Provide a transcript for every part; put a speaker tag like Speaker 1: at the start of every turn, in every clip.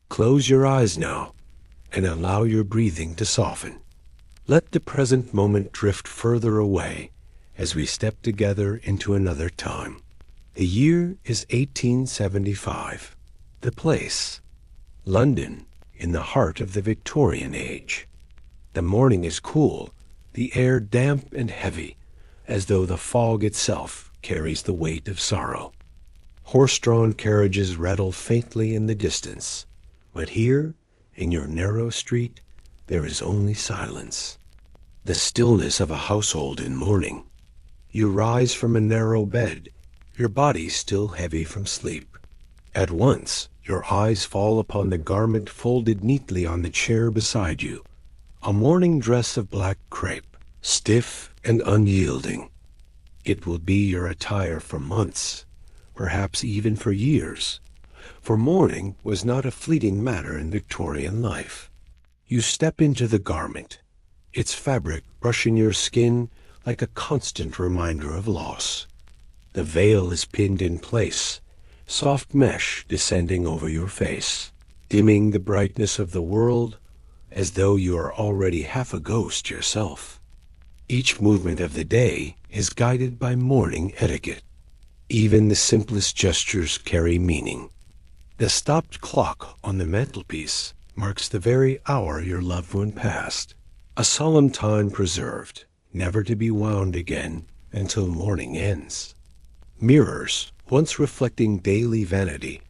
Speaker 1: Close your eyes now and allow your breathing to soften. Let the present moment drift further away as we step together into another time. The year is 1875. The place, London, in the heart of the Victorian age. The morning is cool, the air damp and heavy, as though the fog itself carries the weight of sorrow. Horse-drawn carriages rattle faintly in the distance, but here, in your narrow street, there is only silence. The stillness of a household in mourning. You rise from a narrow bed, your body still heavy from sleep. At once, your eyes fall upon the garment folded neatly on the chair beside you, a mourning dress of black crepe, stiff and unyielding. It will be your attire for months, perhaps even for years, for mourning was not a fleeting matter in Victorian life. You step into the garment, its fabric brushing your skin like a constant reminder of loss. The veil is pinned in place, soft mesh descending over your face, dimming the brightness of the world as though you are already half a ghost yourself. Each movement of the day is guided by mourning etiquette. Even the simplest gestures carry meaning. The stopped clock on the mantelpiece marks the very hour your loved one passed, a solemn time preserved, never to be wound again until morning ends. Mirrors, once reflecting daily vanity,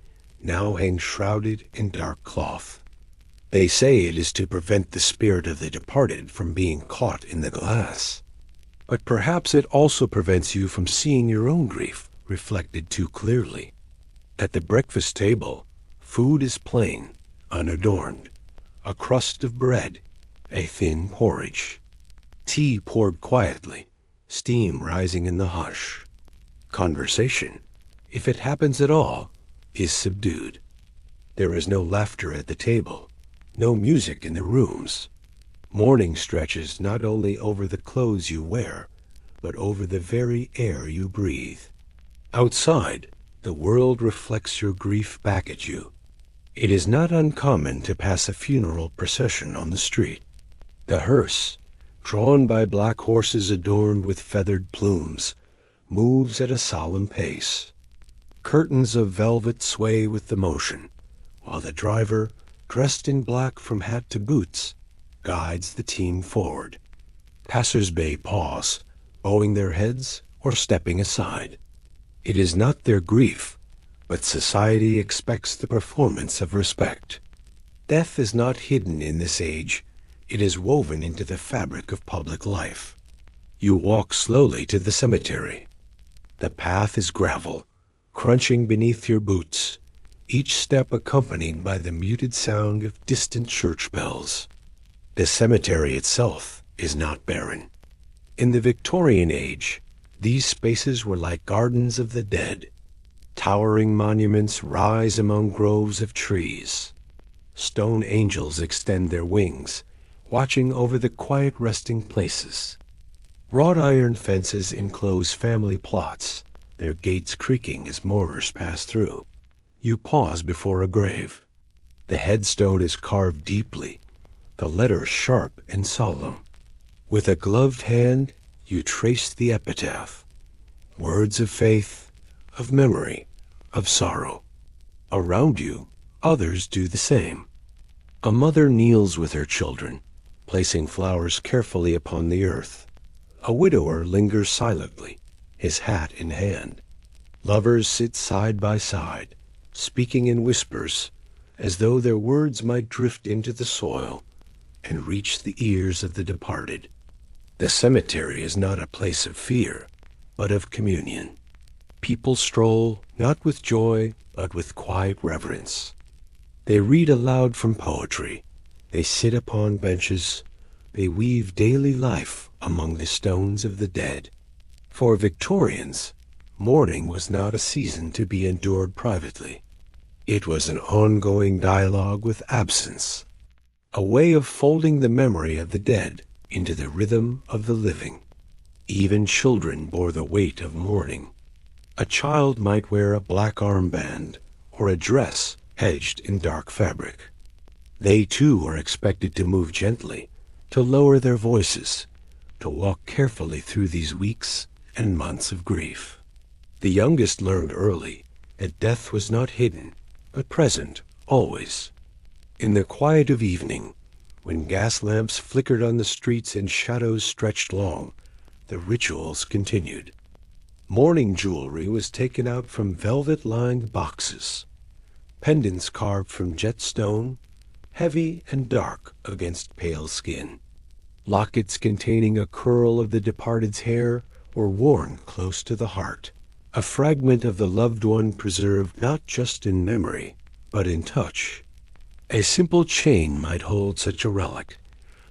Speaker 1: now hang shrouded in dark cloth. They say it is to prevent the spirit of the departed from being caught in the glass. But perhaps it also prevents you from seeing your own grief reflected too clearly. At the breakfast table, food is plain, unadorned. A crust of bread, a thin porridge. Tea poured quietly, steam rising in the hush. Conversation, if it happens at all, is subdued. There is no laughter at the table, no music in the rooms. Mourning stretches not only over the clothes you wear, but over the very air you breathe. Outside, the world reflects your grief back at you. It is not uncommon to pass a funeral procession on the street. The hearse, drawn by black horses adorned with feathered plumes, moves at a solemn pace. Curtains of velvet sway with the motion, while the driver, dressed in black from hat to boots, guides the team forward. Passers-by pause, bowing their heads or stepping aside. It is not their grief, but society expects the performance of respect. Death is not hidden in this age. It is woven into the fabric of public life. You walk slowly to the cemetery. The path is gravel, crunching beneath your boots, each step accompanied by the muted sound of distant church bells. The cemetery itself is not barren. In the Victorian age, these spaces were like gardens of the dead. Towering monuments rise among groves of trees. Stone angels extend their wings, watching over the quiet resting places. Wrought iron fences enclose family plots, their gates creaking as mourners pass through. You pause before a grave. The headstone is carved deeply, the letters sharp and solemn. With a gloved hand, you trace the epitaph. Words of faith, of memory, of sorrow. Around you, others do the same. A mother kneels with her children, placing flowers carefully upon the earth. A widower lingers silently, his hat in hand. Lovers sit side by side, speaking in whispers, as though their words might drift into the soil and reach the ears of the departed. The cemetery is not a place of fear, but of communion. People stroll, not with joy, but with quiet reverence. They read aloud from poetry. They sit upon benches. They weave daily life among the stones of the dead. For Victorians, mourning was not a season to be endured privately. It was an ongoing dialogue with absence, a way of folding the memory of the dead into the rhythm of the living. Even children bore the weight of mourning. A child might wear a black armband or a dress hedged in dark fabric. They too are expected to move gently, to lower their voices, to walk carefully through these weeks and months of grief. The youngest learned early that death was not hidden, but present, always. In the quiet of evening, when gas lamps flickered on the streets and shadows stretched long, the rituals continued. Mourning jewelry was taken out from velvet-lined boxes, pendants carved from jet stone, heavy and dark against pale skin. Lockets containing a curl of the departed's hair were worn close to the heart, a fragment of the loved one preserved not just in memory, but in touch. A simple chain might hold such a relic,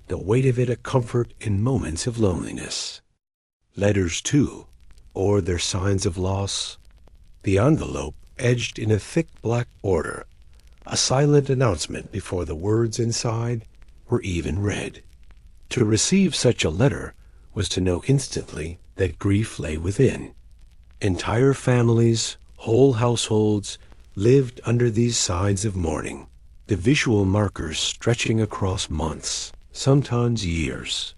Speaker 1: the weight of it a comfort in moments of loneliness. Letters, too, or their signs of loss. The envelope edged in a thick black border, a silent announcement before the words inside were even read. To receive such a letter was to know instantly that grief lay within. Entire families, whole households, lived under these signs of mourning, the visual markers stretching across months, sometimes years.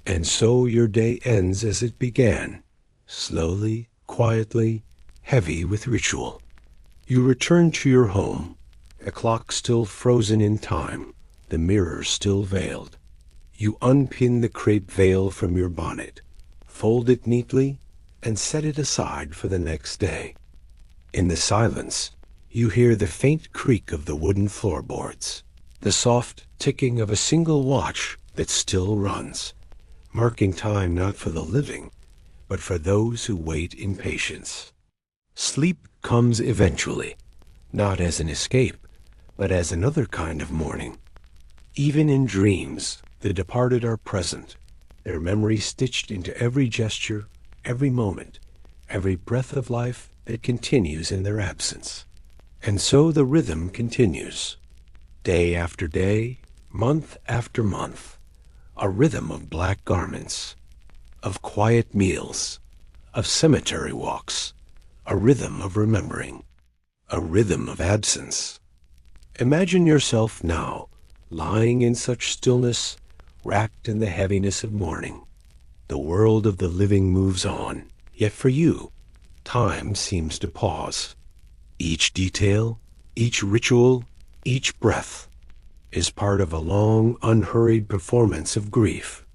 Speaker 1: And so your day ends as it began, slowly, quietly, heavy with ritual. You return to your home, a clock still frozen in time, the mirror still veiled. You unpin the crepe veil from your bonnet, fold it neatly, and set it aside for the next day. In the silence, you hear the faint creak of the wooden floorboards, the soft ticking of a single watch that still runs, marking time not for the living, but for those who wait in patience. Sleep comes eventually, not as an escape, but as another kind of mourning. Even in dreams, the departed are present, their memory stitched into every gesture, every moment, every breath of life that continues in their absence. And so the rhythm continues, day after day, month after month, a rhythm of black garments, of quiet meals, of cemetery walks, a rhythm of remembering, a rhythm of absence. Imagine yourself now, lying in such stillness, wrapped in the heaviness of mourning. The world of the living moves on, yet for you, time seems to pause. Each detail, each ritual, each breath is part of a long, unhurried performance of grief.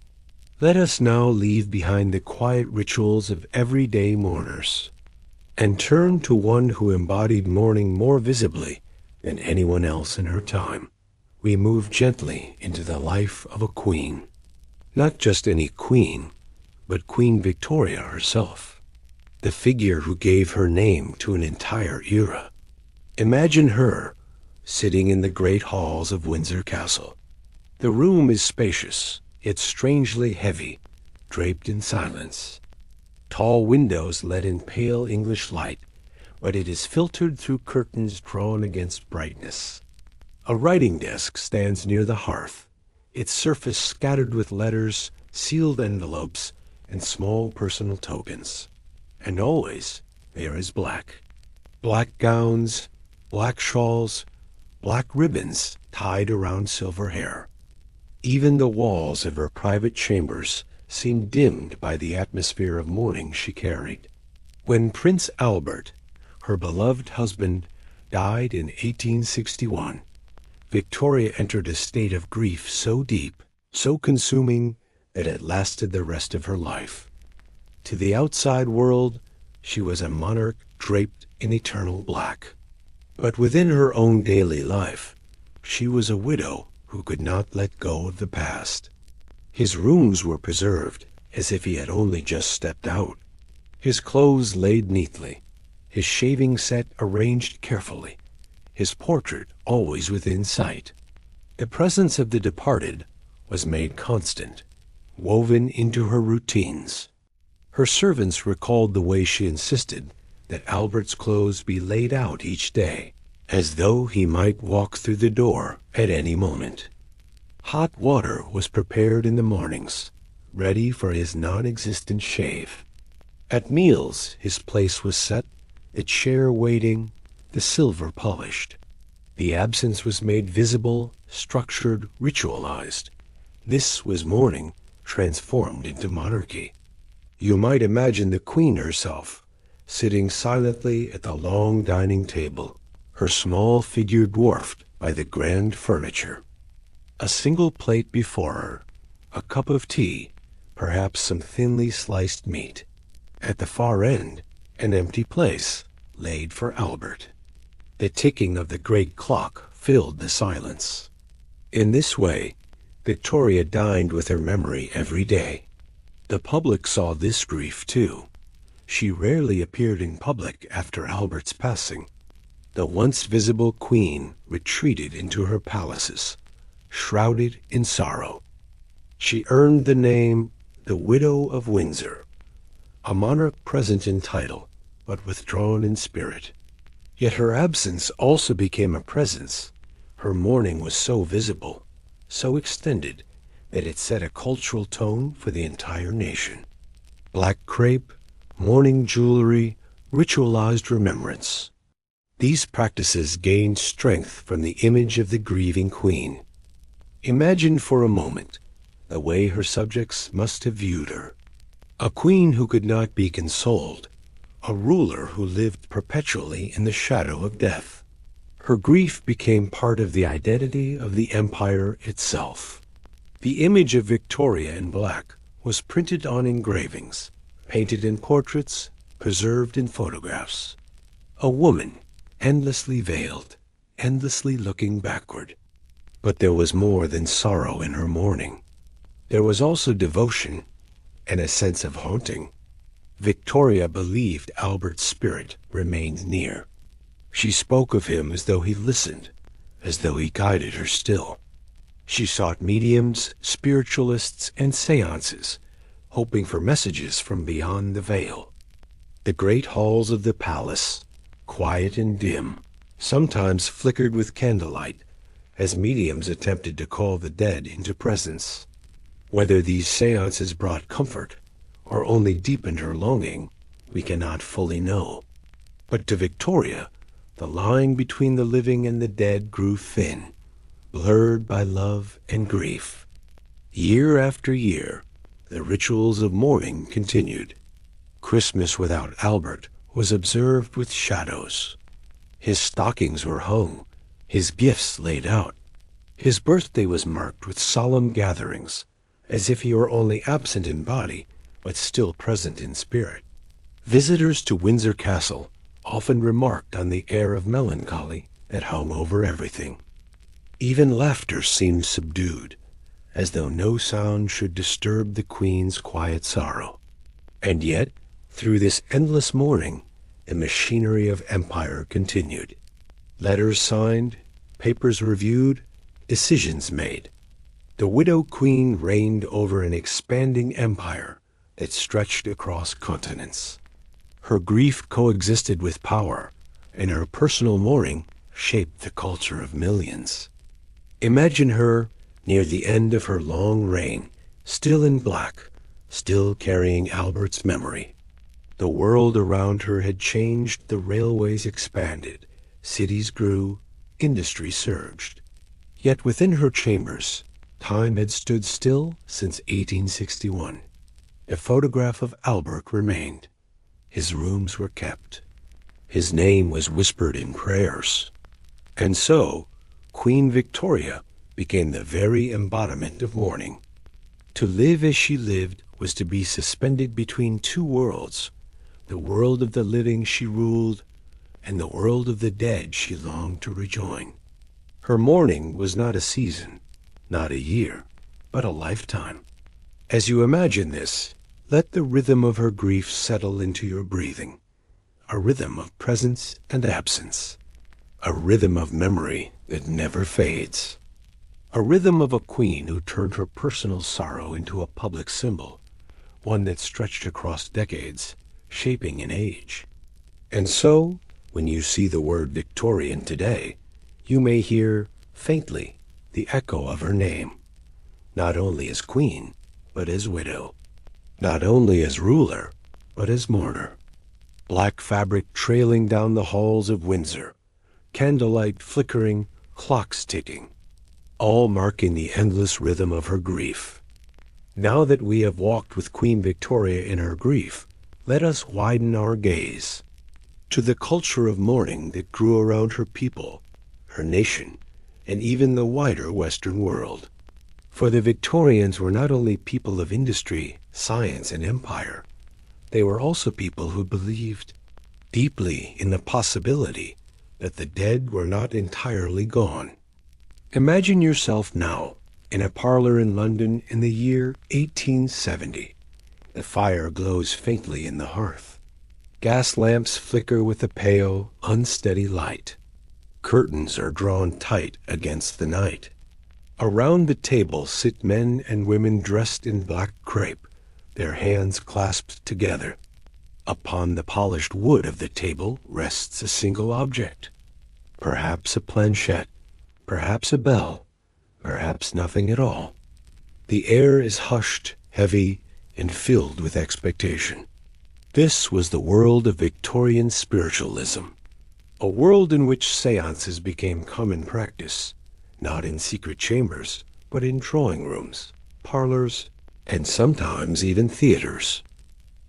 Speaker 1: Let us now leave behind the quiet rituals of everyday mourners and turn to one who embodied mourning more visibly than anyone else in her time. We move gently into the life of a queen. Not just any queen, but Queen Victoria herself, the figure who gave her name to an entire era. Imagine her sitting in the great halls of Windsor Castle. The room is spacious, yet strangely heavy, draped in silence. Tall windows let in pale English light, but it is filtered through curtains drawn against brightness. A writing desk stands near the hearth, its surface scattered with letters, sealed envelopes, and small personal tokens. And always there is black. Black gowns, black shawls, black ribbons tied around silver hair. Even the walls of her private chambers seemed dimmed by the atmosphere of mourning she carried. When Prince Albert, her beloved husband, died in 1861, Victoria entered a state of grief so deep, so consuming, that it lasted the rest of her life. To the outside world, she was a monarch draped in eternal black. But within her own daily life, she was a widow who could not let go of the past. His rooms were preserved as if he had only just stepped out. His clothes laid neatly, his shaving set arranged carefully, his portrait always within sight. The presence of the departed was made constant, woven into her routines. Her servants recalled the way she insisted that Albert's clothes be laid out each day, as though he might walk through the door at any moment. Hot water was prepared in the mornings, ready for his non-existent shave. At meals his place was set, the chair waiting, the silver polished. The absence was made visible, structured, ritualized. This was mourning transformed into monarchy. You might imagine the queen herself, sitting silently at the long dining table, her small figure dwarfed by the grand furniture. A single plate before her, a cup of tea, perhaps some thinly sliced meat. At the far end, an empty place, laid for Albert. The ticking of the great clock filled the silence. In this way, Victoria dined with her memory every day. The public saw this grief too. She rarely appeared in public after Albert's passing. The once visible queen retreated into her palaces, shrouded in sorrow. She earned the name the Widow of Windsor, a monarch present in title, but withdrawn in spirit. Yet her absence also became a presence. Her mourning was so visible, so extended, that it set a cultural tone for the entire nation. Black crepe, mourning jewelry, ritualized remembrance. These practices gained strength from the image of the grieving queen. Imagine for a moment the way her subjects must have viewed her. A queen who could not be consoled, a ruler who lived perpetually in the shadow of death. Her grief became part of the identity of the empire itself. The image of Victoria in black was printed on engravings, painted in portraits, preserved in photographs. A woman, endlessly veiled, endlessly looking backward. But there was more than sorrow in her mourning. There was also devotion and a sense of haunting. Victoria believed Albert's spirit remained near. She spoke of him as though he listened, as though he guided her still. She sought mediums, spiritualists, and séances, hoping for messages from beyond the veil. The great halls of the palace, quiet and dim, sometimes flickered with candlelight, as mediums attempted to call the dead into presence. Whether these séances brought comfort or only deepened her longing, we cannot fully know. But to Victoria, the line between the living and the dead grew thin, blurred by love and grief. Year after year, the rituals of mourning continued. Christmas without Albert was observed with shadows. His stockings were hung, his gifts laid out. His birthday was marked with solemn gatherings, as if he were only absent in body, but still present in spirit. Visitors to Windsor Castle often remarked on the air of melancholy that hung over everything. Even laughter seemed subdued, as though no sound should disturb the queen's quiet sorrow. And yet, through this endless mourning, the machinery of empire continued. Letters signed, papers reviewed, decisions made. The widow queen reigned over an expanding empire that stretched across continents. Her grief coexisted with power, and her personal mourning shaped the culture of millions. Imagine her, near the end of her long reign, still in black, still carrying Albert's memory. The world around her had changed, the railways expanded, cities grew, industry surged. Yet within her chambers, time had stood still since 1861. A photograph of Albert remained. His rooms were kept. His name was whispered in prayers. And so, Queen Victoria became the very embodiment of mourning. To live as she lived was to be suspended between two worlds, the world of the living she ruled and the world of the dead she longed to rejoin. Her mourning was not a season, not a year, but a lifetime. As you imagine this, let the rhythm of her grief settle into your breathing, a rhythm of presence and absence, a rhythm of memory that never fades, a rhythm of a queen who turned her personal sorrow into a public symbol, one that stretched across decades, shaping an age. And so, when you see the word Victorian today, you may hear, faintly, the echo of her name, not only as queen, but as widow, not only as ruler, but as mourner. Black fabric trailing down the halls of Windsor, candlelight flickering, clocks ticking, all marking the endless rhythm of her grief. Now that we have walked with Queen Victoria in her grief, let us widen our gaze to the culture of mourning that grew around her people, her nation, and even the wider Western world. For the Victorians were not only people of industry, science, and empire, they were also people who believed deeply in the possibility that the dead were not entirely gone. Imagine yourself now in a parlor in London in the year 1870. The fire glows faintly in the hearth. Gas lamps flicker with a pale, unsteady light. Curtains are drawn tight against the night. Around the table sit men and women dressed in black crepe, their hands clasped together. Upon the polished wood of the table rests a single object. Perhaps a planchette, perhaps a bell, perhaps nothing at all. The air is hushed, heavy, and filled with expectation. This was the world of Victorian spiritualism, a world in which séances became common practice, not in secret chambers, but in drawing rooms, parlors, and sometimes even theaters.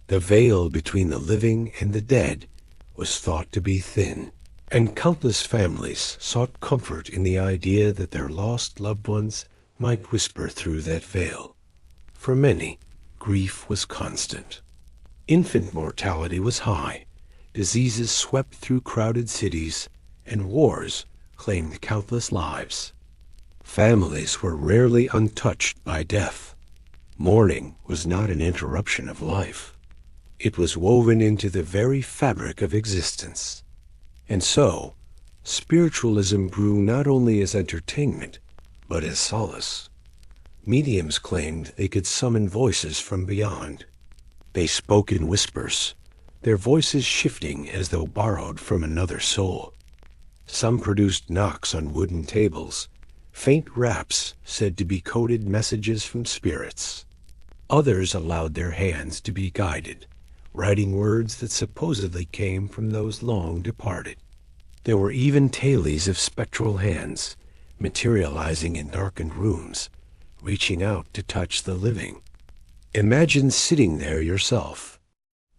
Speaker 1: The veil between the living and the dead was thought to be thin, and countless families sought comfort in the idea that their lost loved ones might whisper through that veil. For many, grief was constant. Infant mortality was high, diseases swept through crowded cities, and wars claimed countless lives. Families were rarely untouched by death. Mourning was not an interruption of life. It was woven into the very fabric of existence. And so, spiritualism grew not only as entertainment, but as solace. Mediums claimed they could summon voices from beyond. They spoke in whispers, their voices shifting as though borrowed from another soul. Some produced knocks on wooden tables, faint raps said to be coded messages from spirits. Others allowed their hands to be guided, writing words that supposedly came from those long departed. There were even tales of spectral hands, materializing in darkened rooms, reaching out to touch the living. Imagine sitting there yourself,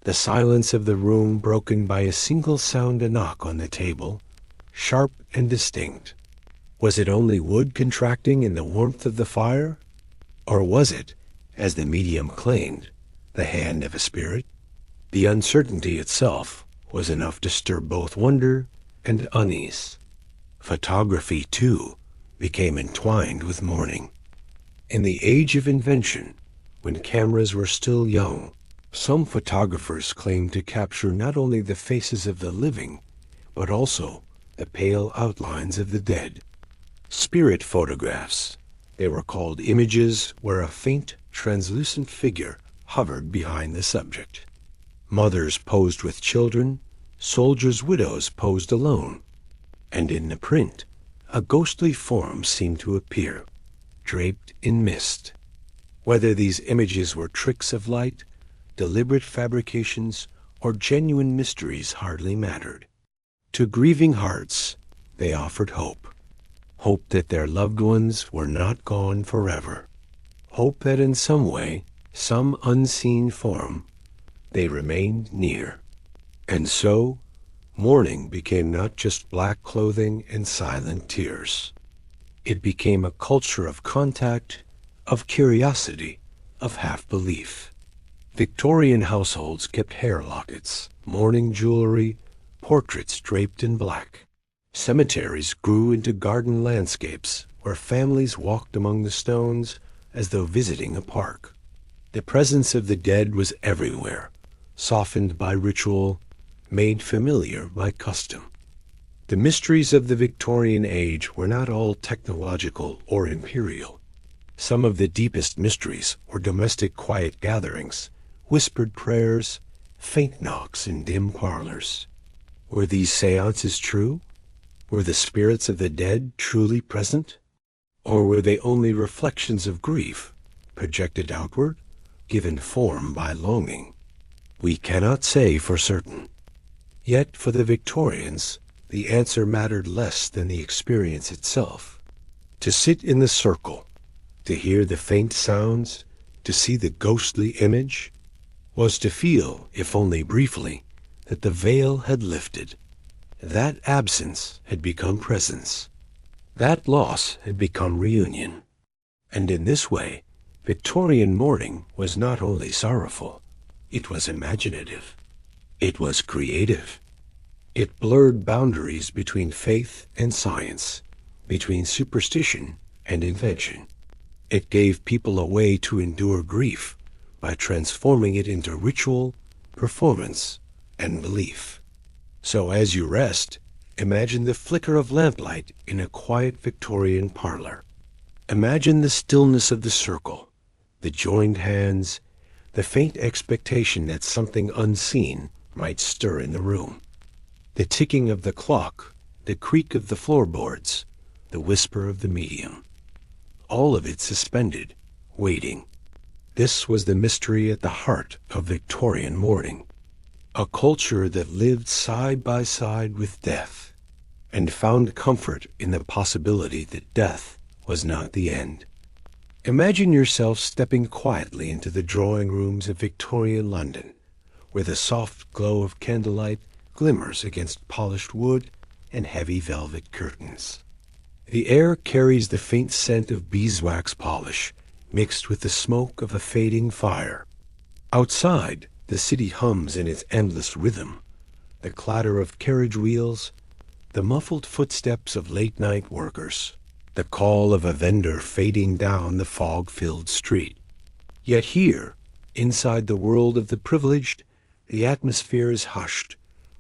Speaker 1: the silence of the room broken by a single sound, a knock on the table, sharp and distinct. Was it only wood contracting in the warmth of the fire? Or was it, as the medium claimed, the hand of a spirit? The uncertainty itself was enough to stir both wonder and unease. Photography, too, became entwined with mourning. In the age of invention, when cameras were still young, some photographers claimed to capture not only the faces of the living, but also the pale outlines of the dead. Spirit photographs. They were called images where a faint, translucent figure hovered behind the subject. Mothers posed with children, soldiers' widows posed alone, and in the print, a ghostly form seemed to appear, draped in mist. Whether these images were tricks of light, deliberate fabrications, or genuine mysteries hardly mattered. To grieving hearts, they offered hope. Hope that their loved ones were not gone forever. Hope that in some way, some unseen form, they remained near. And so, mourning became not just black clothing and silent tears. It became a culture of contact, of curiosity, of half-belief. Victorian households kept hair lockets, mourning jewelry, portraits draped in black. Cemeteries grew into garden landscapes where families walked among the stones as though visiting a park. The presence of the dead was everywhere, softened by ritual, made familiar by custom. The mysteries of the Victorian age were not all technological or imperial. Some of the deepest mysteries were domestic quiet gatherings, whispered prayers, faint knocks in dim parlors. Were these séances true? Were the spirits of the dead truly present? Or were they only reflections of grief, projected outward, given form by longing? We cannot say for certain. Yet for the Victorians, the answer mattered less than the experience itself. To sit in the circle, to hear the faint sounds, to see the ghostly image, was to feel, if only briefly, that the veil had lifted. That absence had become presence. That loss had become reunion. And in this way, Victorian mourning was not only sorrowful, it was imaginative. It was creative. It blurred boundaries between faith and science, between superstition and invention. It gave people a way to endure grief by transforming it into ritual, performance, and belief. So as you rest, imagine the flicker of lamplight in a quiet Victorian parlor. Imagine the stillness of the circle, the joined hands, the faint expectation that something unseen might stir in the room. The ticking of the clock, the creak of the floorboards, the whisper of the medium. All of it suspended, waiting. This was the mystery at the heart of Victorian mourning. A culture that lived side by side with death, and found comfort in the possibility that death was not the end. Imagine yourself stepping quietly into the drawing rooms of Victorian London, where the soft glow of candlelight glimmers against polished wood and heavy velvet curtains. The air carries the faint scent of beeswax polish, mixed with the smoke of a fading fire. Outside, the city hums in its endless rhythm, the clatter of carriage wheels, the muffled footsteps of late-night workers, the call of a vendor fading down the fog-filled street. Yet here, inside the world of the privileged, the atmosphere is hushed,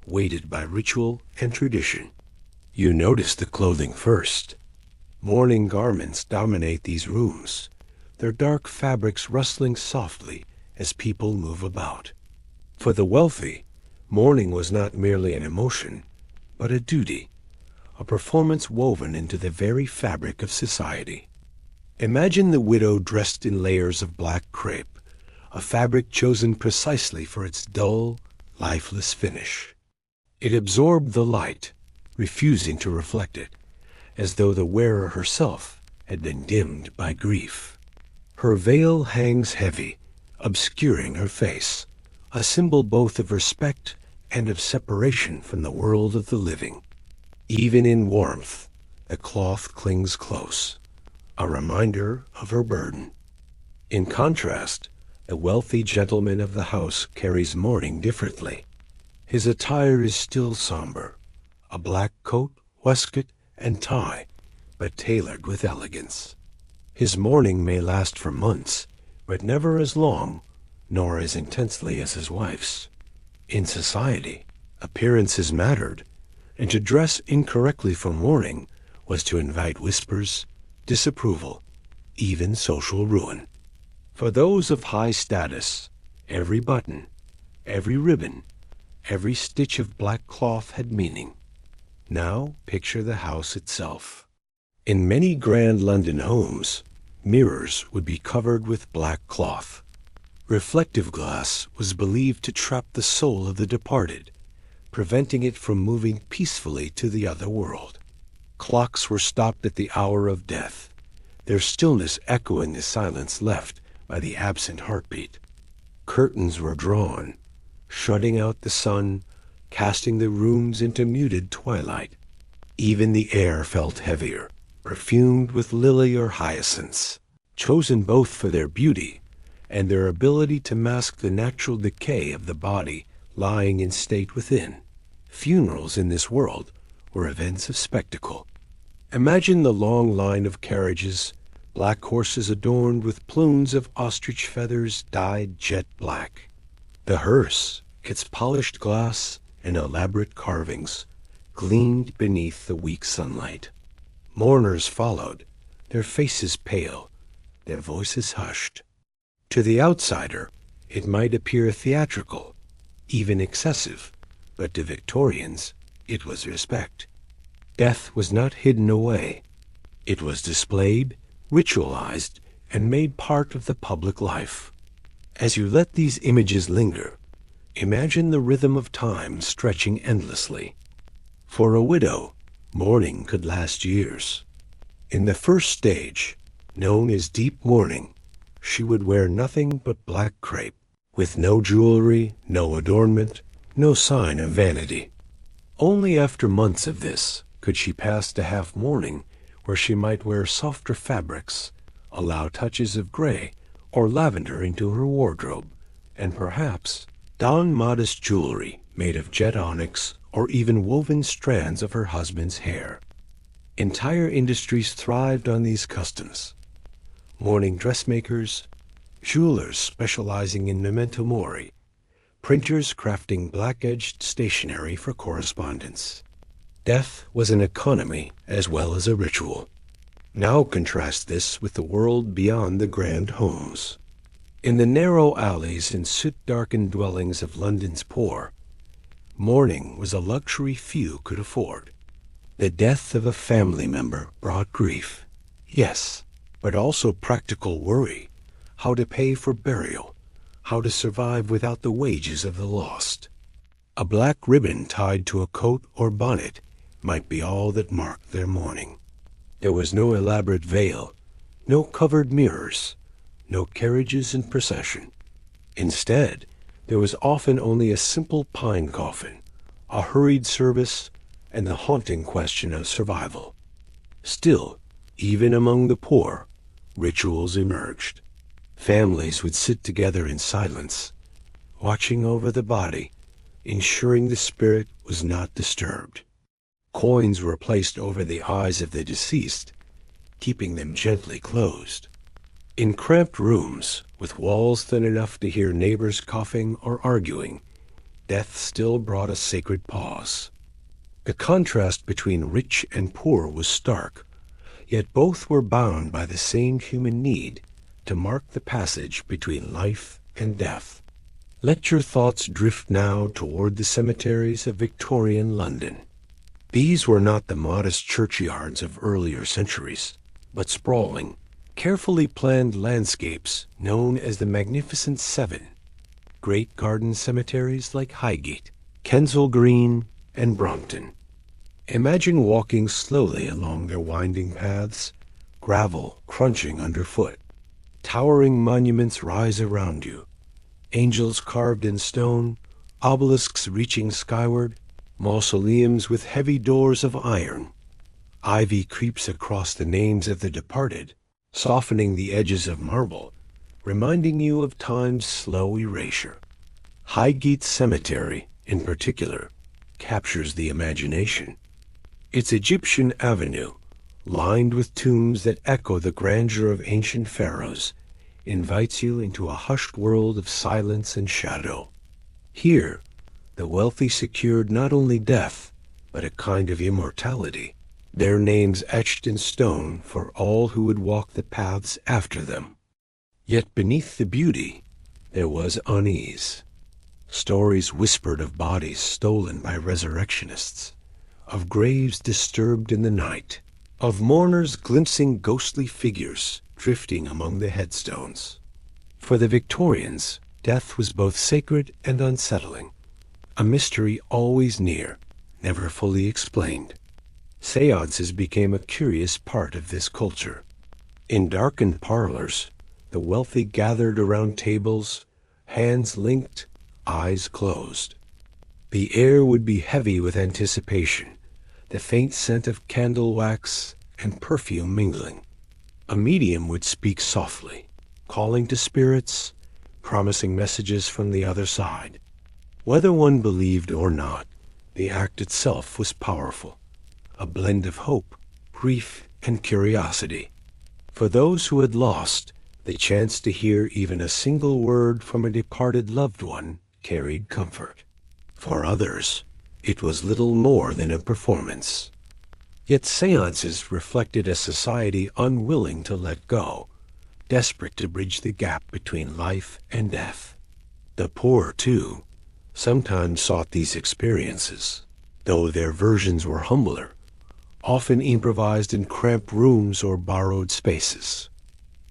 Speaker 1: weighted by ritual and tradition. You notice the clothing first. Mourning garments dominate these rooms, their dark fabrics rustling softly as people move about. For the wealthy, mourning was not merely an emotion, but a duty, a performance woven into the very fabric of society. Imagine the widow dressed in layers of black crepe, a fabric chosen precisely for its dull, lifeless finish. It absorbed the light, refusing to reflect it, as though the wearer herself had been dimmed by grief. Her veil hangs heavy, obscuring her face, a symbol both of respect and of separation from the world of the living. Even in warmth, the cloth clings close, a reminder of her burden. In contrast, the wealthy gentleman of the house carries mourning differently. His attire is still somber, a black coat, waistcoat, and tie, but tailored with elegance. His mourning may last for months, but never as long, nor as intensely as his wife's. In society, appearances mattered, and to dress incorrectly for mourning was to invite whispers, disapproval, even social ruin. For those of high status, every button, every ribbon, every stitch of black cloth had meaning. Now picture the house itself. In many grand London homes, mirrors would be covered with black cloth. Reflective glass was believed to trap the soul of the departed, preventing it from moving peacefully to the other world. Clocks were stopped at the hour of death, their stillness echoing the silence left by the absent heartbeat. Curtains were drawn, shutting out the sun, casting the rooms into muted twilight. Even the air felt heavier, perfumed with lily or hyacinths, chosen both for their beauty and their ability to mask the natural decay of the body lying in state within. Funerals in this world were events of spectacle. Imagine the long line of carriages, black horses adorned with plumes of ostrich feathers dyed jet black. The hearse, its polished glass and elaborate carvings, gleamed beneath the weak sunlight. Mourners followed, their faces pale, their voices hushed. To the outsider, it might appear theatrical, even excessive, but to Victorians, it was respect. Death was not hidden away. It was displayed, ritualized, and made part of the public life. As you let these images linger, imagine the rhythm of time stretching endlessly. For a widow, mourning could last years. In the first stage, known as deep mourning, she would wear nothing but black crepe, with no jewelry, no adornment, no sign of vanity. Only after months of this could she pass to half mourning, where she might wear softer fabrics, allow touches of gray or lavender into her wardrobe, and perhaps don modest jewelry made of jet onyx or even woven strands of her husband's hair. Entire industries thrived on these customs. Mourning dressmakers, jewelers specializing in memento mori, printers crafting black-edged stationery for correspondence. Death was an economy as well as a ritual. Now contrast this with the world beyond the grand homes. In the narrow alleys and soot-darkened dwellings of London's poor, mourning was a luxury few could afford. The death of a family member brought grief, yes, but also practical worry, how to pay for burial, how to survive without the wages of the lost. A black ribbon tied to a coat or bonnet might be all that marked their mourning. There was no elaborate veil, no covered mirrors, no carriages in procession. Instead, there was often only a simple pine coffin, a hurried service, and the haunting question of survival. Still, even among the poor, rituals emerged. Families would sit together in silence, watching over the body, ensuring the spirit was not disturbed. Coins were placed over the eyes of the deceased, keeping them gently closed. In cramped rooms, with walls thin enough to hear neighbors coughing or arguing, death still brought a sacred pause. The contrast between rich and poor was stark, yet both were bound by the same human need to mark the passage between life and death. Let your thoughts drift now toward the cemeteries of Victorian London. These were not the modest churchyards of earlier centuries, but sprawling, carefully planned landscapes known as the Magnificent Seven. Great garden cemeteries like Highgate, Kensal Green, and Brompton. Imagine walking slowly along their winding paths, gravel crunching underfoot. Towering monuments rise around you, angels carved in stone, obelisks reaching skyward, mausoleums with heavy doors of iron. Ivy creeps across the names of the departed, softening the edges of marble, reminding you of time's slow erasure. Highgate Cemetery, in particular, captures the imagination. Its Egyptian avenue, lined with tombs that echo the grandeur of ancient pharaohs, invites you into a hushed world of silence and shadow. Here, the wealthy secured not only death, but a kind of immortality, their names etched in stone for all who would walk the paths after them. Yet beneath the beauty, there was unease. Stories whispered of bodies stolen by resurrectionists, of graves disturbed in the night, of mourners glimpsing ghostly figures drifting among the headstones. For the Victorians, death was both sacred and unsettling, a mystery always near, never fully explained. Séances became a curious part of this culture. In darkened parlors, the wealthy gathered around tables, hands linked, eyes closed. The air would be heavy with anticipation, the faint scent of candle wax and perfume mingling. A medium would speak softly, calling to spirits, promising messages from the other side. Whether one believed or not, the act itself was powerful, a blend of hope, grief, and curiosity. For those who had lost, the chance to hear even a single word from a departed loved one carried comfort. For others, it was little more than a performance. Yet séances reflected a society unwilling to let go, desperate to bridge the gap between life and death. The poor, too, sometimes sought these experiences, though their versions were humbler, often improvised in cramped rooms or borrowed spaces.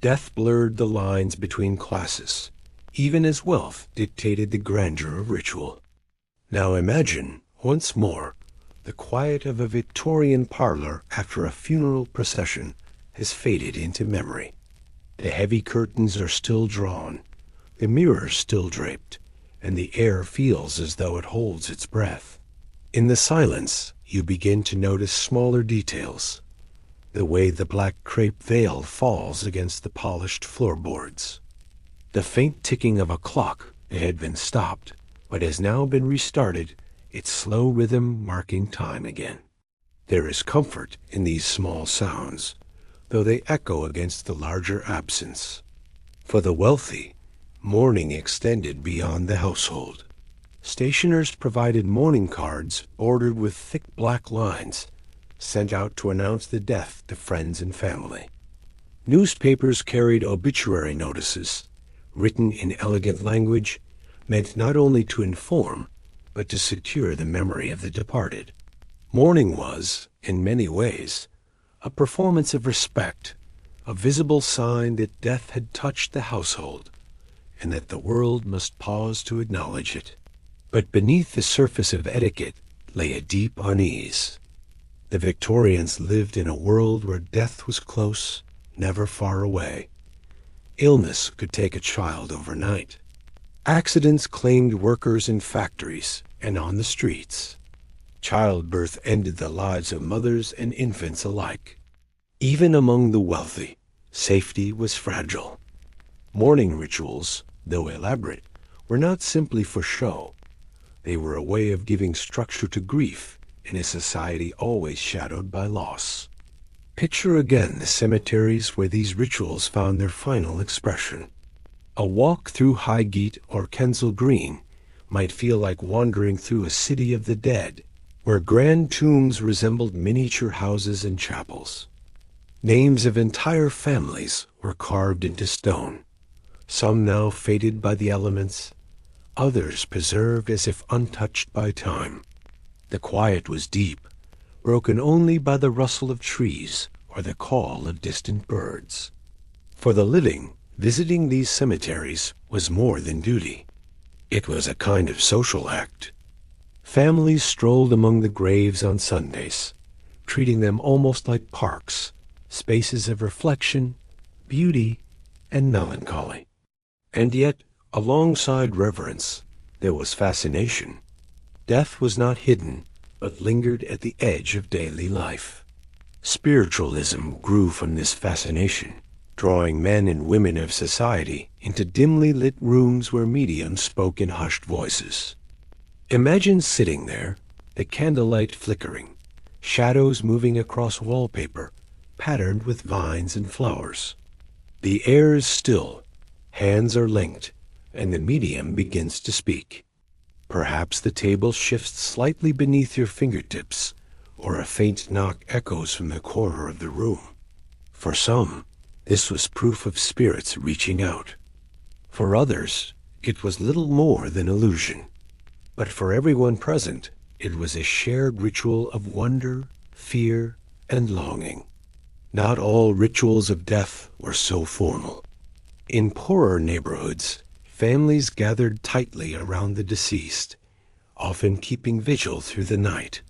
Speaker 1: Death blurred the lines between classes, even as wealth dictated the grandeur of ritual. Now imagine, once more, The quiet of a Victorian parlor after a funeral procession has faded into memory. The heavy curtains are still drawn, the mirrors still draped, and the air feels as though it holds its breath. In the silence, you begin to notice smaller details. The way the black crepe veil falls against the polished floorboards. The faint ticking of a clock that had been stopped, but has now been restarted, its slow rhythm marking time again. There is comfort in these small sounds, though they echo against the larger absence. For the wealthy, mourning extended beyond the household. Stationers provided mourning cards bordered with thick black lines, sent out to announce the death to friends and family. Newspapers carried obituary notices, written in elegant language, meant not only to inform, but to secure the memory of the departed. Mourning was, in many ways, a performance of respect, a visible sign that death had touched the household, and that the world must pause to acknowledge it. But beneath the surface of etiquette lay a deep unease. The Victorians lived in a world where death was close, never far away. Illness could take a child overnight. Accidents claimed workers in factories and on the streets. Childbirth ended the lives of mothers and infants alike. Even among the wealthy, safety was fragile. Mourning rituals, though elaborate, were not simply for show. They were a way of giving structure to grief in a society always shadowed by loss. Picture again the cemeteries where these rituals found their final expression. A walk through Highgate or Kensal Green might feel like wandering through a city of the dead, where grand tombs resembled miniature houses and chapels. Names of entire families were carved into stone, some now faded by the elements, others preserved as if untouched by time. The quiet was deep, broken only by the rustle of trees or the call of distant birds. For the living, visiting these cemeteries was more than duty. It was a kind of social act. Families strolled among the graves on Sundays, treating them almost like parks, spaces of reflection, beauty, and melancholy. And yet, alongside reverence, there was fascination. Death was not hidden, but lingered at the edge of daily life. Spiritualism grew from this fascination, drawing men and women of society into dimly lit rooms where mediums spoke in hushed voices. Imagine sitting there, the candlelight flickering, shadows moving across wallpaper, patterned with vines and flowers. The air is still, hands are linked, and the medium begins to speak. Perhaps the table shifts slightly beneath your fingertips, or a faint knock echoes from the corner of the room. For some, this was proof of spirits reaching out. For others, it was little more than illusion. But for everyone present, it was a shared ritual of wonder, fear, and longing. Not all rituals of death were so formal. In poorer neighborhoods, families gathered tightly around the deceased, often keeping vigil through the night.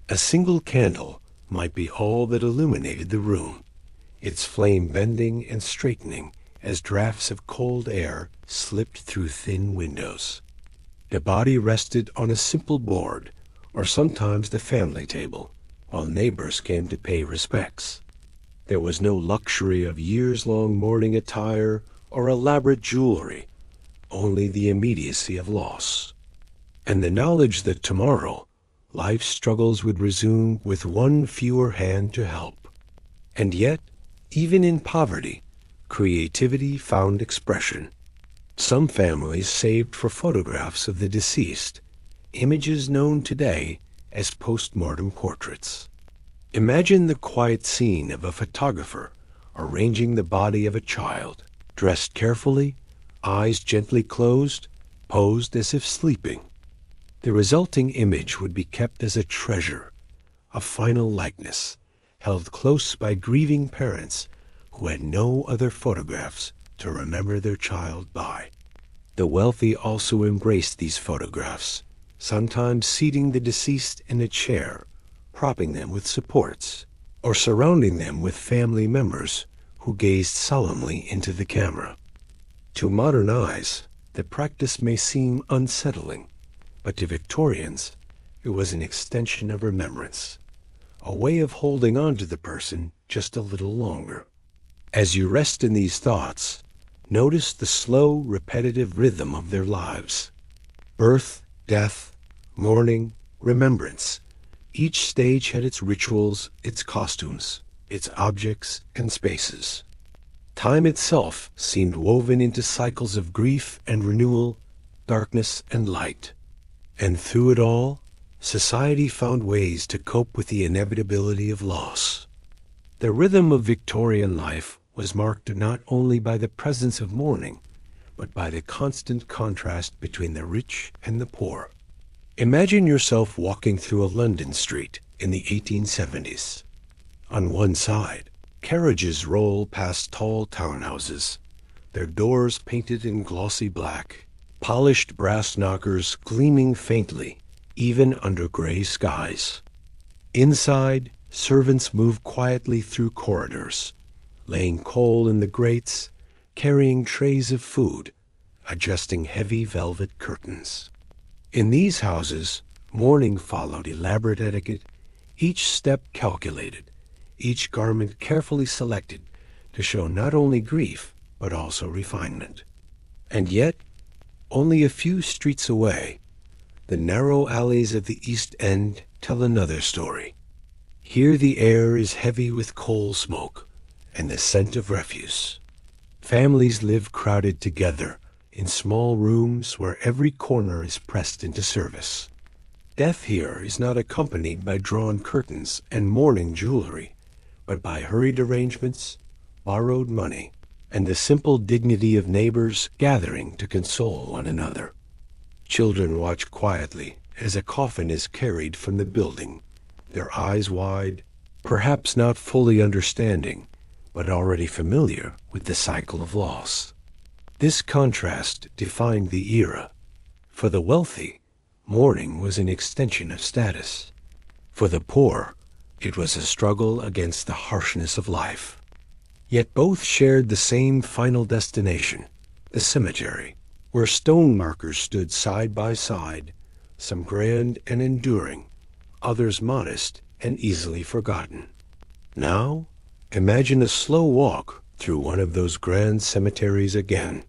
Speaker 1: A single candle might be all that illuminated the room, its flame bending and straightening as drafts of cold air slipped through thin windows. The body rested on a simple board, or sometimes the family table, while neighbors came to pay respects. There was no luxury of years-long mourning attire or elaborate jewelry, only the immediacy of loss, and the knowledge that tomorrow life's struggles would resume with one fewer hand to help. And yet, even in poverty, creativity found expression. Some families saved for photographs of the deceased, images known today as post-mortem portraits. Imagine the quiet scene of a photographer arranging the body of a child, dressed carefully, eyes gently closed, posed as if sleeping. The resulting image would be kept as a treasure, a final likeness, held close by grieving parents who had no other photographs to remember their child by. The wealthy also embraced these photographs, sometimes seating the deceased in a chair propping them with supports, or surrounding them with family members who gazed solemnly into the camera. To modern eyes, the practice may seem unsettling, but to Victorians, it was an extension of remembrance, a way of holding on to the person just a little longer. As you rest in these thoughts, notice the slow, repetitive rhythm of their lives. Birth, death, mourning, remembrance. Each stage had its rituals, its costumes, its objects and spaces. Time itself seemed woven into cycles of grief and renewal, darkness and light. And through it all, society found ways to cope with the inevitability of loss. The rhythm of Victorian life was marked not only by the presence of mourning, but by the constant contrast between the rich and the poor. Imagine yourself walking through a London street in the 1870s. On one side, carriages roll past tall townhouses, their doors painted in glossy black, polished brass knockers gleaming faintly, even under gray skies. Inside, servants move quietly through corridors, laying coal in the grates, carrying trays of food, adjusting heavy velvet curtains. In these houses, mourning followed elaborate etiquette, each step calculated, each garment carefully selected to show not only grief, but also refinement. And yet, only a few streets away, the narrow alleys of the East End tell another story. Here the air is heavy with coal smoke and the scent of refuse. Families live crowded together in small rooms where every corner is pressed into service. Death here is not accompanied by drawn curtains and mourning jewelry, but by hurried arrangements, borrowed money, and the simple dignity of neighbors gathering to console one another. Children watch quietly as a coffin is carried from the building, their eyes wide, perhaps not fully understanding, but already familiar with the cycle of loss. This contrast defined the era. For the wealthy, mourning was an extension of status. For the poor, it was a struggle against the harshness of life. Yet both shared the same final destination, the cemetery, where stone markers stood side by side, some grand and enduring, others modest and easily forgotten. Now, imagine a slow walk through one of those grand cemeteries again.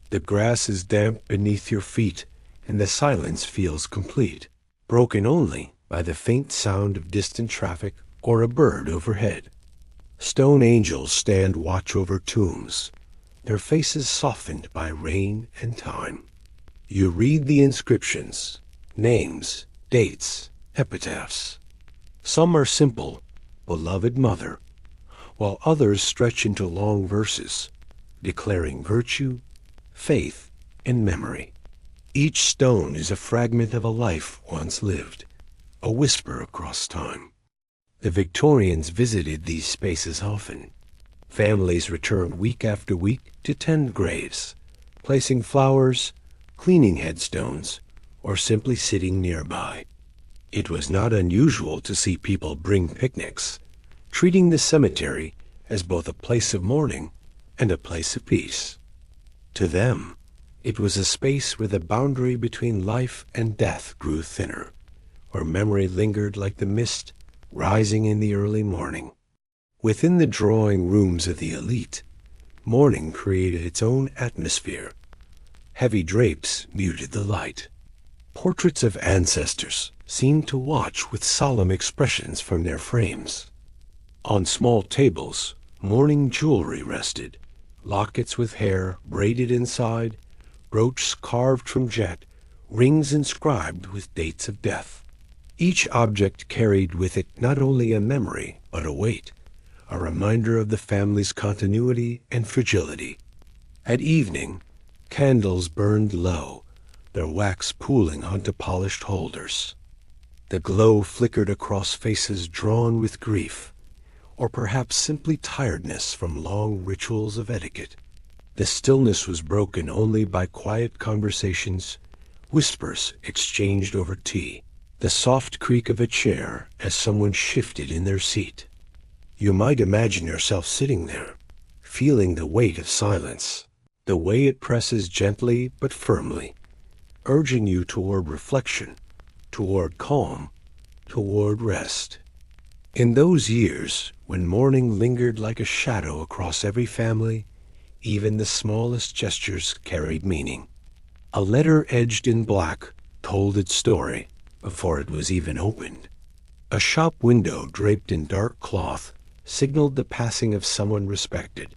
Speaker 1: The grass is damp beneath your feet, and the silence feels complete, broken only by the faint sound of distant traffic or a bird overhead. Stone angels stand watch over tombs, their faces softened by rain and time. You read the inscriptions, names, dates, epitaphs. Some are simple, beloved mother, while others stretch into long verses, declaring virtue, faith, and memory. Each stone is a fragment of a life once lived, a whisper across time. The Victorians visited these spaces often. Families returned week after week to tend graves, placing flowers, cleaning headstones, or simply sitting nearby. It was not unusual to see people bring picnics, treating the cemetery as both a place of mourning and a place of peace. To them, it was a space where the boundary between life and death grew thinner, where memory lingered like the mist rising in the early morning. Within the drawing rooms of the elite, mourning created its own atmosphere. Heavy drapes muted the light. Portraits of ancestors seemed to watch with solemn expressions from their frames. On small tables, mourning jewelry rested, lockets with hair braided inside, brooches carved from jet, rings inscribed with dates of death. Each object carried with it not only a memory, but a weight, a reminder of the family's continuity and fragility. At evening, candles burned low, their wax pooling onto polished holders. The glow flickered across faces drawn with grief, or perhaps simply tiredness from long rituals of etiquette. The stillness was broken only by quiet conversations, whispers exchanged over tea, the soft creak of a chair as someone shifted in their seat. You might imagine yourself sitting there, feeling the weight of silence, the way it presses gently but firmly, urging you toward reflection, toward calm, toward rest. In those years, when mourning lingered like a shadow across every family, even the smallest gestures carried meaning. A letter edged in black told its story before it was even opened. A shop window draped in dark cloth signaled the passing of someone respected.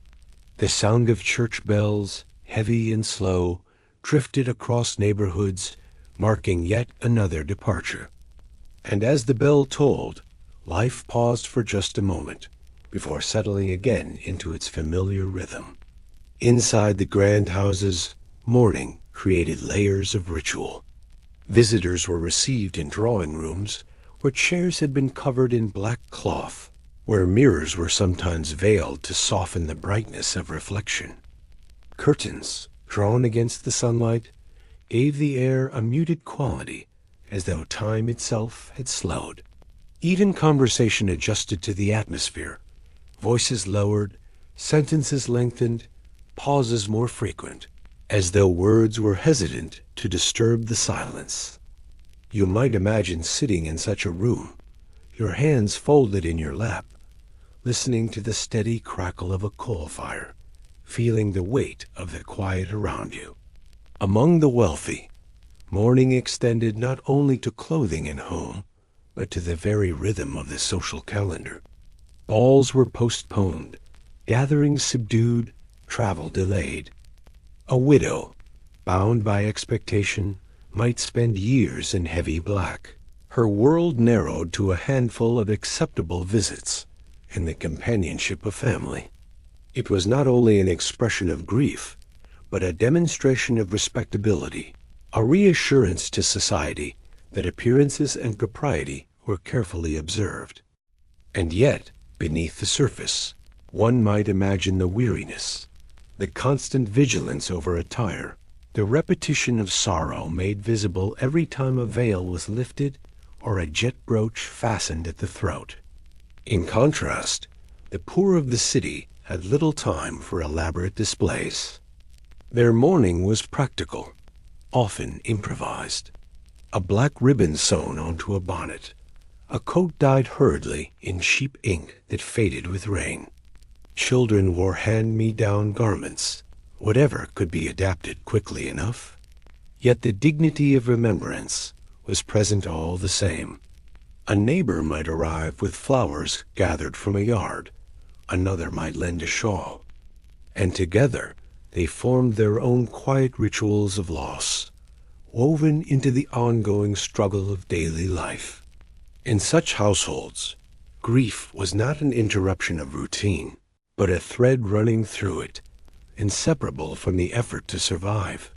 Speaker 1: The sound of church bells, heavy and slow, drifted across neighborhoods, marking yet another departure. And as the bell tolled, life paused for just a moment before settling again into its familiar rhythm. Inside the grand houses, mourning created layers of ritual. Visitors were received in drawing rooms where chairs had been covered in black cloth, where mirrors were sometimes veiled to soften the brightness of reflection. Curtains, drawn against the sunlight, gave the air a muted quality, as though time itself had slowed. Even conversation adjusted to the atmosphere. Voices lowered, sentences lengthened, pauses more frequent, as though words were hesitant to disturb the silence. You might imagine sitting in such a room, your hands folded in your lap, listening to the steady crackle of a coal fire, feeling the weight of the quiet around you. Among the wealthy, mourning extended not only to clothing and home, but to the very rhythm of the social calendar. Balls were postponed, gatherings subdued, travel delayed. A widow, bound by expectation, might spend years in heavy black. Her world narrowed to a handful of acceptable visits and the companionship of family. It was not only an expression of grief, but a demonstration of respectability, a reassurance to society that appearances and propriety were carefully observed. And yet, beneath the surface, one might imagine the weariness, the constant vigilance over attire, the repetition of sorrow made visible every time a veil was lifted or a jet brooch fastened at the throat. In contrast, the poor of the city had little time for elaborate displays. Their mourning was practical, often improvised. A black ribbon sewn onto a bonnet, a coat dyed hurriedly in cheap ink that faded with rain. Children wore hand-me-down garments, whatever could be adapted quickly enough. Yet the dignity of remembrance was present all the same. A neighbor might arrive with flowers gathered from a yard, another might lend a shawl, and together they formed their own quiet rituals of loss, woven into the ongoing struggle of daily life. In such households, grief was not an interruption of routine, but a thread running through it, inseparable from the effort to survive.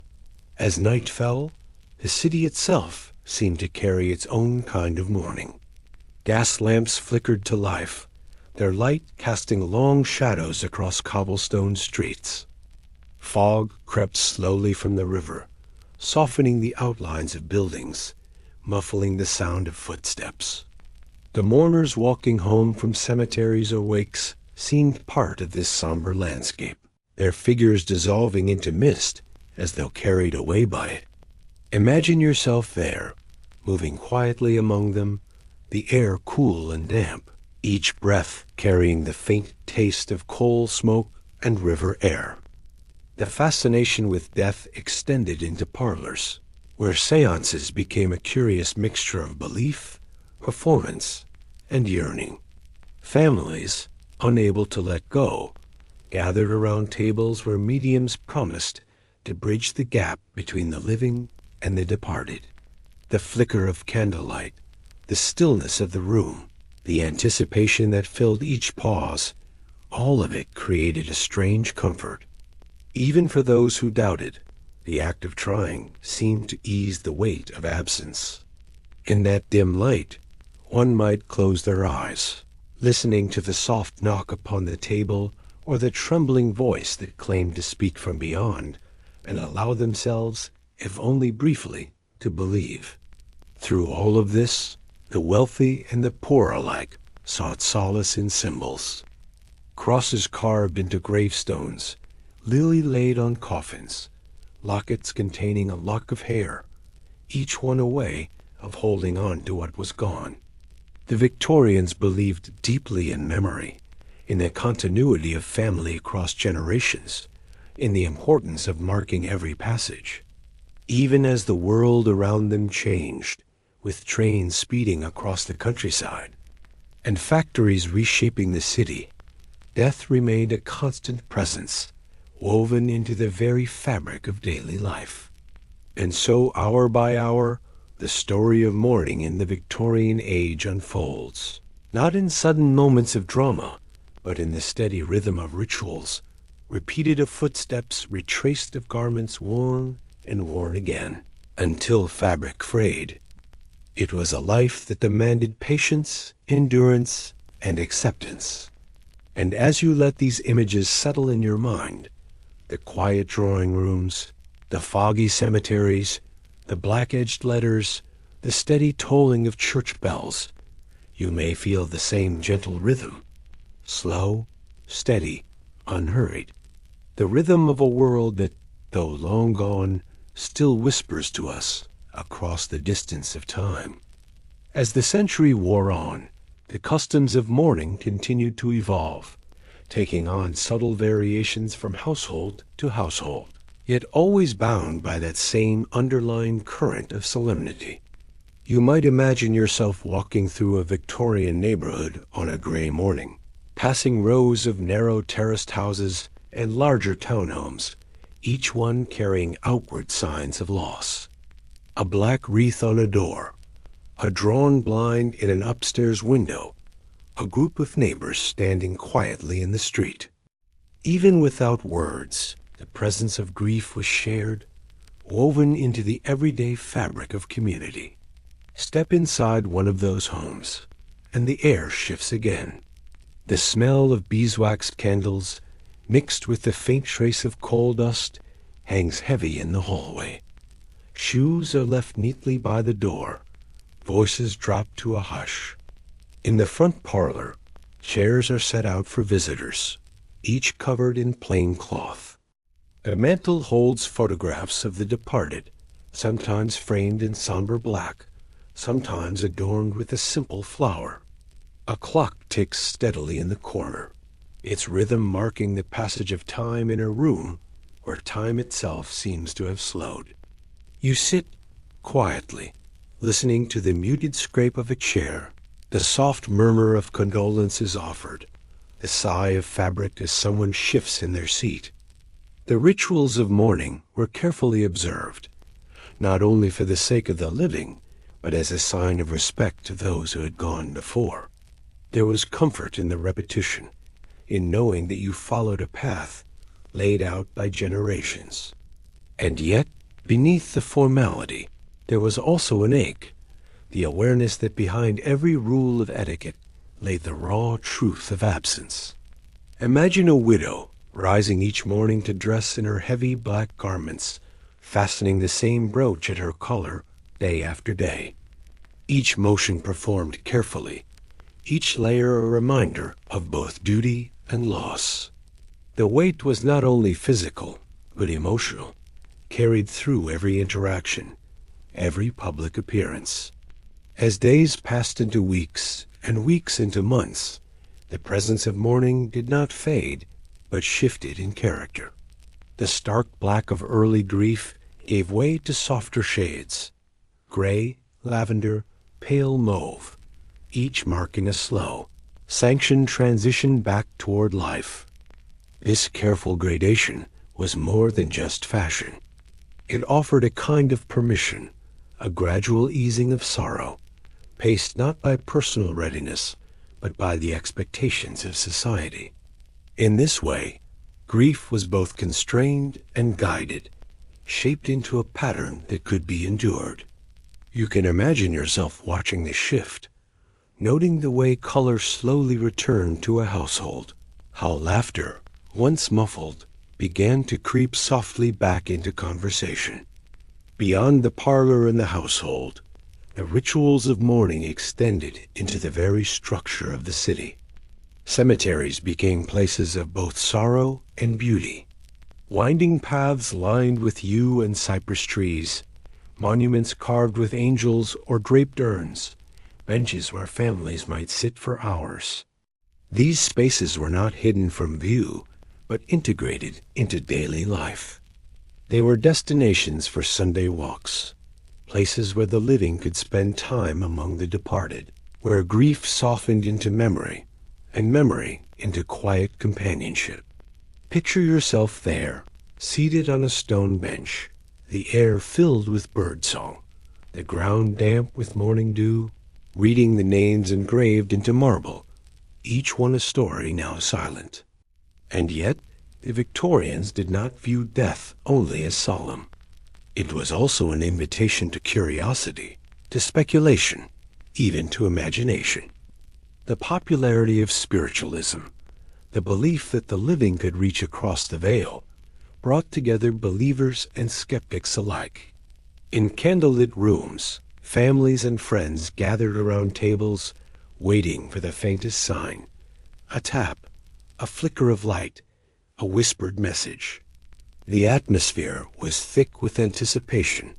Speaker 1: As night fell, the city itself seemed to carry its own kind of mourning. Gas lamps flickered to life, their light casting long shadows across cobblestone streets. Fog crept slowly from the river, softening the outlines of buildings, muffling the sound of footsteps. The mourners walking home from cemeteries or wakes seemed part of this somber landscape, their figures dissolving into mist as though carried away by it. Imagine yourself there, moving quietly among them, the air cool and damp, each breath carrying the faint taste of coal smoke and river air. The fascination with death extended into parlors, where séances became a curious mixture of belief, performance, and yearning. Families, unable to let go, gathered around tables where mediums promised to bridge the gap between the living and the departed. The flicker of candlelight, the stillness of the room, the anticipation that filled each pause, all of it created a strange comfort. Even for those who doubted, the act of trying seemed to ease the weight of absence. In that dim light, one might close their eyes, listening to the soft knock upon the table or the trembling voice that claimed to speak from beyond, and allow themselves, if only briefly, to believe. Through all of this, the wealthy and the poor alike sought solace in symbols. Crosses carved into gravestones, lily laid on coffins, lockets containing a lock of hair, each one a way of holding on to what was gone. The Victorians believed deeply in memory, in the continuity of family across generations, in the importance of marking every passage. Even as the world around them changed, with trains speeding across the countryside and factories reshaping the city, death remained a constant presence, woven into the very fabric of daily life. And so, hour by hour, the story of mourning in the Victorian age unfolds, not in sudden moments of drama, but in the steady rhythm of rituals, repeated of footsteps, retraced of garments worn and worn again, until fabric frayed. It was a life that demanded patience, endurance, and acceptance. And as you let these images settle in your mind, the quiet drawing rooms, the foggy cemeteries, the black-edged letters, the steady tolling of church bells, you may feel the same gentle rhythm, slow, steady, unhurried, the rhythm of a world that, though long gone, still whispers to us across the distance of time. As the century wore on, the customs of mourning continued to evolve, taking on subtle variations from household to household, yet always bound by that same underlying current of solemnity. You might imagine yourself walking through a Victorian neighborhood on a gray morning, passing rows of narrow terraced houses and larger townhomes, each one carrying outward signs of loss. A black wreath on a door, a drawn blind in an upstairs window, a group of neighbors standing quietly in the street. Even without words, the presence of grief was shared, woven into the everyday fabric of community. Step inside one of those homes, and the air shifts again. The smell of beeswaxed candles, mixed with the faint trace of coal dust, hangs heavy in the hallway. Shoes are left neatly by the door. Voices drop to a hush. In the front parlor, chairs are set out for visitors, each covered in plain cloth. A mantel holds photographs of the departed, sometimes framed in somber black, sometimes adorned with a simple flower. A clock ticks steadily in the corner, its rhythm marking the passage of time in a room where time itself seems to have slowed. You sit quietly, listening to the muted scrape of a chair, the soft murmur of condolences offered, the sigh of fabric as someone shifts in their seat. The rituals of mourning were carefully observed, not only for the sake of the living, but as a sign of respect to those who had gone before. There was comfort in the repetition, in knowing that you followed a path laid out by generations. And yet, beneath the formality, there was also an ache, the awareness that behind every rule of etiquette lay the raw truth of absence. Imagine a widow rising each morning to dress in her heavy black garments, fastening the same brooch at her collar day after day. Each motion performed carefully, each layer a reminder of both duty and loss. The weight was not only physical, but emotional, carried through every interaction, every public appearance. As days passed into weeks, and weeks into months, the presence of mourning did not fade, but shifted in character. The stark black of early grief gave way to softer shades, gray, lavender, pale mauve, each marking a slow, sanctioned transition back toward life. This careful gradation was more than just fashion. It offered a kind of permission, a gradual easing of sorrow, paced not by personal readiness, but by the expectations of society. In this way, grief was both constrained and guided, shaped into a pattern that could be endured. You can imagine yourself watching the shift, noting the way color slowly returned to a household, how laughter, once muffled, began to creep softly back into conversation. Beyond the parlor and the household, The rituals of mourning extended into the very structure of the city. Cemeteries became places of both sorrow and beauty. Winding paths lined with yew and cypress trees, monuments carved with angels or draped urns, benches where families might sit for hours. These spaces were not hidden from view, but integrated into daily life. They were destinations for Sunday walks, places where the living could spend time among the departed, where grief softened into memory, and memory into quiet companionship. Picture yourself there, seated on a stone bench, the air filled with birdsong, the ground damp with morning dew, reading the names engraved into marble, each one a story now silent. And yet, the Victorians did not view death only as solemn. It was also an invitation to curiosity, to speculation, even to imagination. The popularity of spiritualism, the belief that the living could reach across the veil, brought together believers and skeptics alike. In candlelit rooms, families and friends gathered around tables, waiting for the faintest sign, a tap, a flicker of light, a whispered message. The atmosphere was thick with anticipation,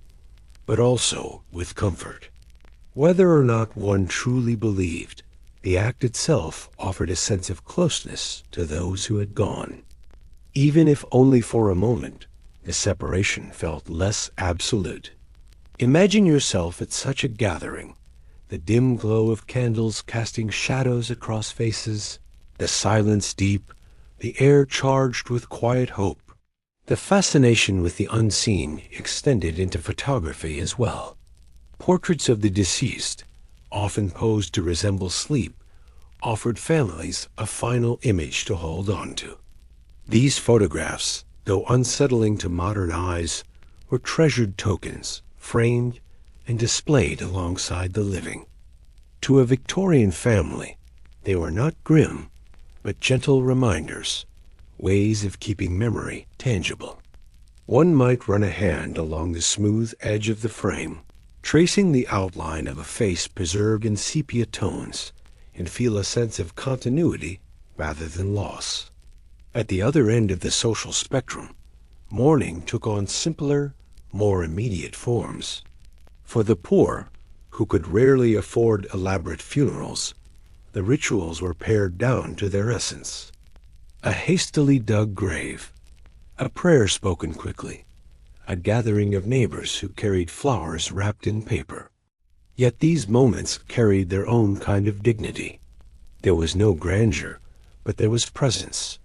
Speaker 1: but also with comfort. Whether or not one truly believed, the act itself offered a sense of closeness to those who had gone. Even if only for a moment, the separation felt less absolute. Imagine yourself at such a gathering, the dim glow of candles casting shadows across faces, the silence deep, the air charged with quiet hope. The fascination with the unseen extended into photography as well. Portraits of the deceased, often posed to resemble sleep, offered families a final image to hold on to. These photographs, though unsettling to modern eyes, were treasured tokens, framed and displayed alongside the living. To a Victorian family, they were not grim, but gentle reminders, ways of keeping memory tangible. One might run a hand along the smooth edge of the frame, tracing the outline of a face preserved in sepia tones, and feel a sense of continuity rather than loss. At the other end of the social spectrum, mourning took on simpler, more immediate forms. For the poor, who could rarely afford elaborate funerals, the rituals were pared down to their essence. A hastily dug grave, a prayer spoken quickly, a gathering of neighbors who carried flowers wrapped in paper. Yet these moments carried their own kind of dignity. There was no grandeur, but there was presence,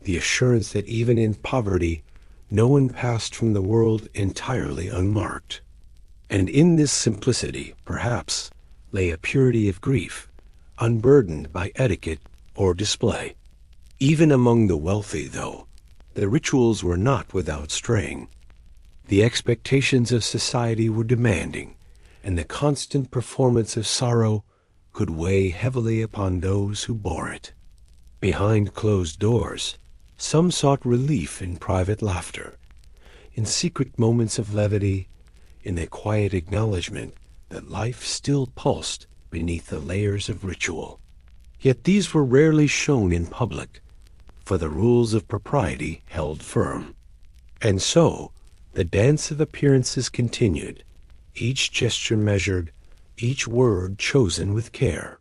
Speaker 1: the assurance that even in poverty, no one passed from the world entirely unmarked. And in this simplicity, perhaps, lay a purity of grief, unburdened by etiquette or display. Even among the wealthy, though, the rituals were not without strain. The expectations of society were demanding, and the constant performance of sorrow could weigh heavily upon those who bore it. Behind closed doors, some sought relief in private laughter, in secret moments of levity, in the quiet acknowledgement that life still pulsed beneath the layers of ritual. Yet these were rarely shown in public, for the rules of propriety held firm. And so, the dance of appearances continued, each gesture measured, each word chosen with care.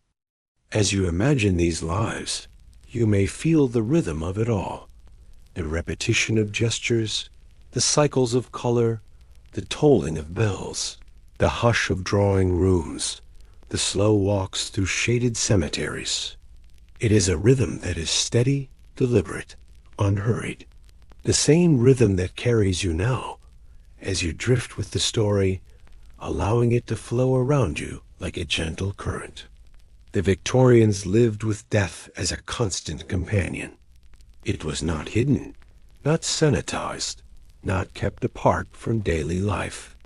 Speaker 1: As you imagine these lives, you may feel the rhythm of it all, the repetition of gestures, the cycles of color, the tolling of bells, the hush of drawing rooms, the slow walks through shaded cemeteries. It is a rhythm that is steady, deliberate, unhurried, the same rhythm that carries you now, as you drift with the story, allowing it to flow around you like a gentle current. The Victorians lived with death as a constant companion. It was not hidden, not sanitized, not kept apart from daily life.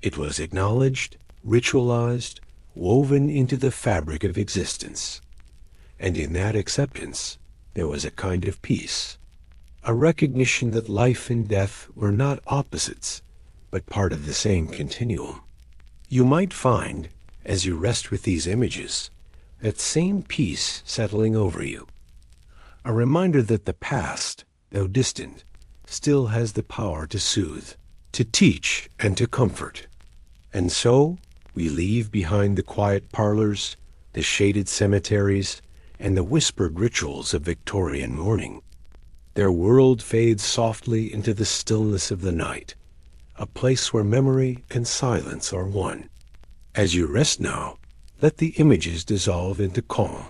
Speaker 1: It was acknowledged, ritualized, woven into the fabric of existence. And in that acceptance, there was a kind of peace, a recognition that life and death were not opposites, but part of the same continuum. You might find, as you rest with these images, that same peace settling over you. A reminder that the past, though distant, still has the power to soothe, to teach, and to comfort. And so, we leave behind the quiet parlors, the shaded cemeteries, and the whispered rituals of Victorian mourning. Their world fades softly into the stillness of the night, a place where memory and silence are one. As you rest now, let the images dissolve into calm.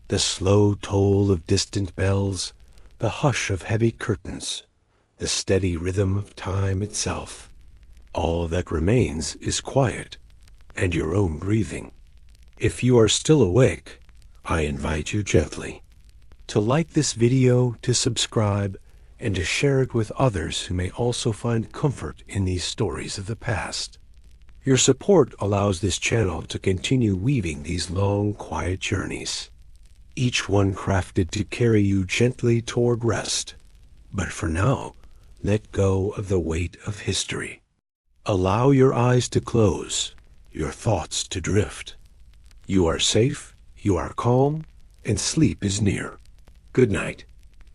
Speaker 1: The slow toll of distant bells, the hush of heavy curtains, the steady rhythm of time itself. All that remains is quiet and your own breathing. If you are still awake, I invite you gently to like this video, to subscribe, and to share it with others who may also find comfort in these stories of the past. Your support allows this channel to continue weaving these long, quiet journeys, each one crafted to carry you gently toward rest. But for now, let go of the weight of history. Allow your eyes to close, your thoughts to drift. You are safe, you are calm, and sleep is near. Good night.